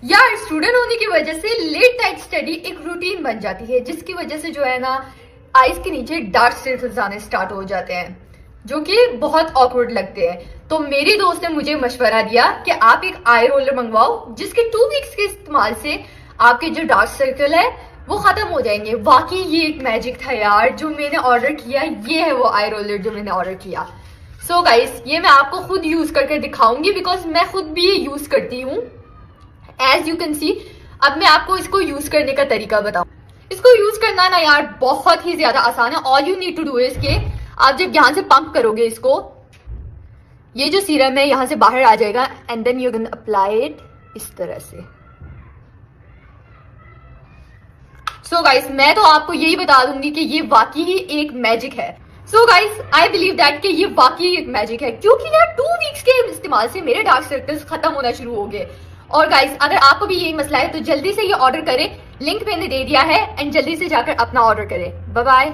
यार स्टूडेंट होने की वजह से लेट नाइट स्टडी एक रूटीन बन जाती है, जिसकी वजह से जो है ना आईज के नीचे डार्क सर्कल्स आने स्टार्ट हो जाते हैं, जो कि बहुत ऑकवर्ड लगते हैं। तो मेरी दोस्त ने मुझे मशवरा दिया कि आप एक आई रोलर मंगवाओ, जिसके 2 वीक्स के इस्तेमाल से आपके जो डार्क सर्कल है वो खत्म हो जाएंगे। वाकई ये एक मैजिक था यार, जो मैंने ऑर्डर किया ये है वो आई रोलर जो मैंने ऑर्डर किया। सो गाइस, ये मैं आपको खुद यूज करके दिखाऊंगी, बिकॉज मैं खुद भी ये यूज करती हूँ। एज यू कैन सी, अब मैं आपको इसको यूज करने का तरीका बताऊं। इसको यूज करना ना यार बहुत ही ज्यादा आसान है। All you need to do is के आप जब यहां से पंप करोगे इसको, ये जो सीरम है यहां से बाहर आ जाएगा, and then you can apply it इस तरह से। सो गाइस, मैं तो आपको यही बता दूंगी कि ये वाकई ही एक मैजिक है। So guys, I believe that कि ये वाकई एक मैजिक है, क्योंकि यार 2 वीक्स के इस्तेमाल से मेरे डार्क सर्कल्स खत्म होना शुरू हो गए। और गाइस, अगर आपको भी यही मसला है तो जल्दी से ये ऑर्डर करें, लिंक मैंने दे दिया है, एंड जल्दी से जाकर अपना ऑर्डर करें। Bye bye.